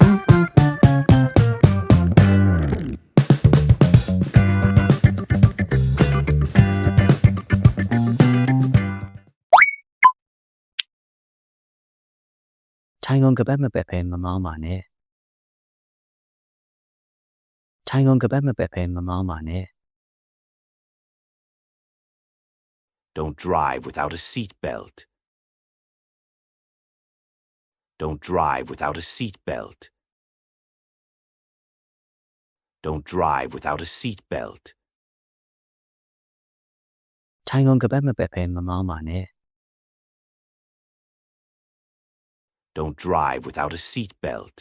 ထိုင်ကုန်ကပတ်မပက်ဖဲမမောင်းပါနဲ့ထိုင်ကုန်ကပတ်မပက်ဖဲမမောင်းပါနဲ့ Don't drive without a seat belt. Don't drive without a seat belt. Don't drive without a seat belt. ထိုင်ကုန်ကပတ်မပက်ဖဲမမောင်းပါနဲ့ Don't drive without a seat belt.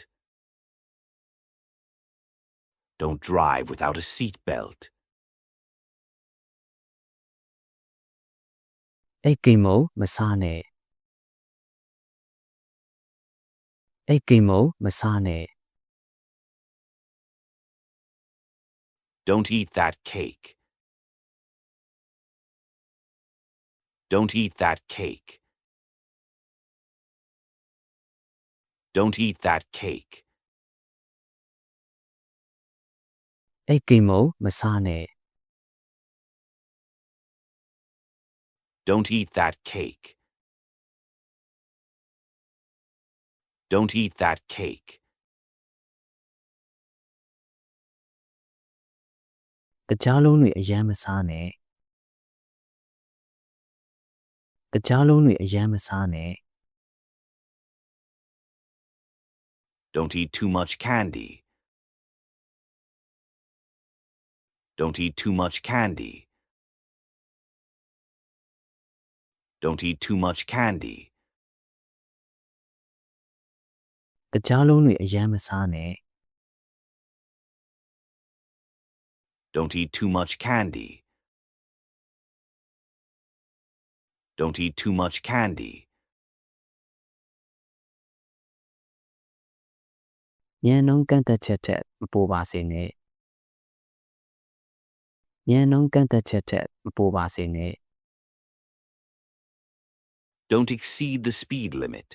Don't drive without a seat belt. အိတ်ကိမ်မို့မစားနဲ့အိတ်ကိမ်မို့မစားနဲ့ Don't eat that cake. Don't eat that cake. Don't eat that cake. အိတ်ကိမ်မို့မစားနဲ့ Don't eat that cake. Don't eat that cake. တကြားလုံးတွေအယမ်းမစားနဲ့တကြားလုံးတွေအယမ်းမစားနဲ့ Don't eat too much candy. Don't eat too much candy. Don't eat too much candy. တကြားလုံးတွေအယမ်းမစားနဲ့ Don't eat too much candy. Don't eat too much candy. ညံနှုံးကန့်သက်ချက်ထက်မပိုပါစေနဲ့ညံနှုံးကန့်သက်ချက်ထက်မပိုပါစေနဲ့ Don't exceed the speed limit.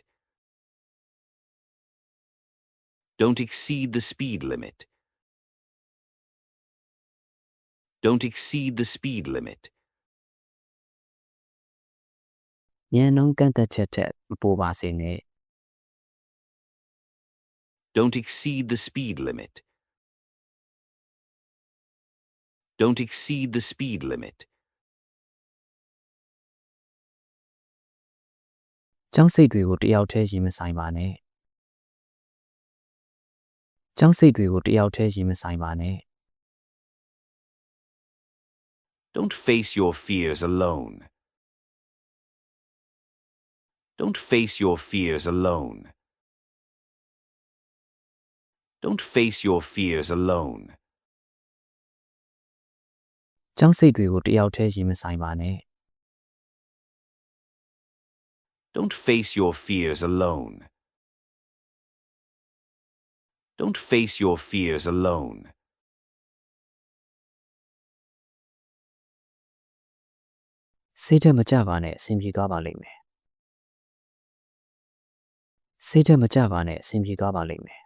Don't exceed the speed limit. Don't exceed the speed limit. ညံနှုံးကန့်သက်ချက်ထက်မပိုပါစေနဲ့ Don't exceed the speed limit. Don't exceed the speed limit. ကျောင်းစိတ်တွေကိုတယောက်တည်းရင်မဆိုင်ပါနဲ့ကျောင်းစိတ်တွေကိုတယောက်တည်းရင်မဆိုင်ပါနဲ့ Don't face your fears alone. Don't face your fears alone. Don't face your fears alone. ကျောင်းစိတ်တွေကိုတယောက်တည်းရင်မဆိုင်ပါနဲ့ Don't face your fears alone. Don't face your fears alone. စိတ်ဓာတ်မကြပါနဲ့အဆင်ပြေသွားပါလိမ့်မယ်စိတ်ဓာတ်မကြပါနဲ့အဆင်ပြေသွားပါလိမ့်မယ်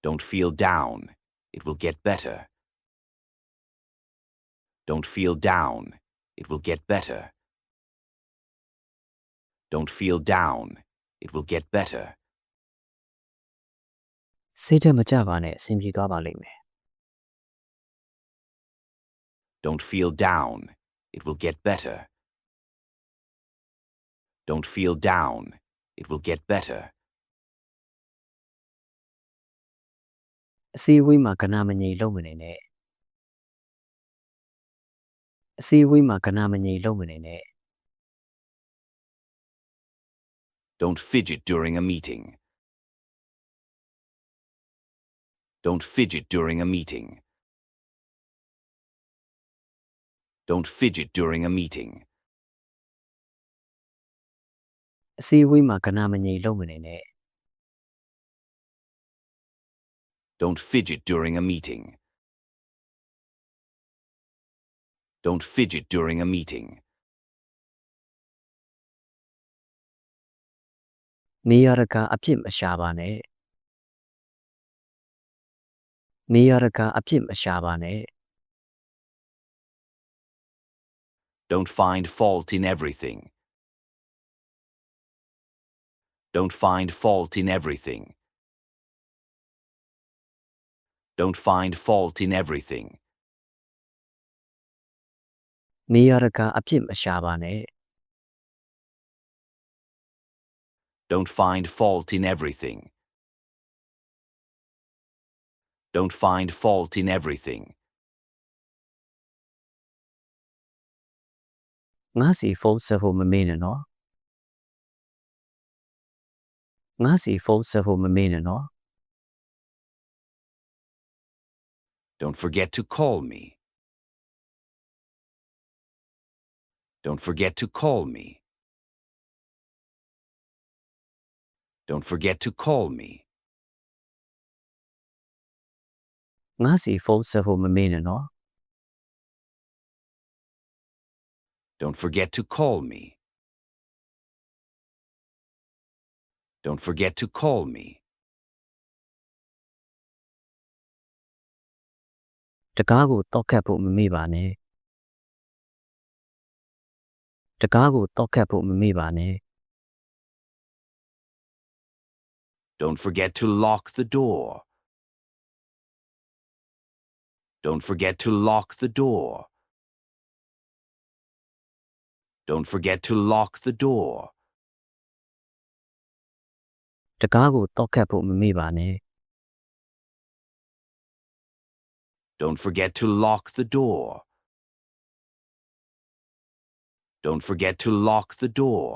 Don't feel down. It will get better. Don't feel down. It will get better. Don't feel down. It will get better. စိတ်ဓာတ်မကြပါနဲ့အဆင်ပြေသွားပါလိမ့်မယ် Don't feel down. It will get better. Don't feel down. It will get better. အစည်းအဝေးမှာကဏမငြိမ်လုံးမနေနဲ့အစည်းအဝေးမှာကဏမငြိမ်လုံးမနေနဲ့ Don't fidget during a meeting. Don't fidget during a meeting. Don't fidget during a meeting. အစည်းအဝေးမှာကဏမငြိမ်လုံးမနေနဲ့ Don't fidget during a meeting. Don't fidget during a meeting. နေရတကအဖြစ်မရှာပါနဲ့နေရတကအဖြစ်မရှာပါနဲ့ Don't find fault in everything. Don't find fault in everything. Don't find fault in everything. နေရတကအဖြစ်မရှာပါနဲ့ Don't find fault in everything. Don't find fault in everything. ငါစီဖုန်းဆက်ဖို့မမေ့နဲ့နော်ငါစီဖုန်းဆက်ဖို့မမေ့နဲ့နော် Don't forget to call me. Don't forget to call me. Don't forget to call me. ငါစီဖုန်းဆက်ဖို့မမေ့နဲ့နော် Don't forget to call me. Don't forget to call me. တကားကိုတောက်ခတ်ဖို့မမေ့ပါနဲ့တကားကိုတောက်ခတ်ဖို့မမေ့ပါနဲ့ Don't forget to lock the door. Don't forget to lock the door. Don't forget to lock the door. တကားကိုတောက်ခတ်ဖို့မမေ့ပါနဲ့ Don't forget to lock the door. Don't forget to lock the door.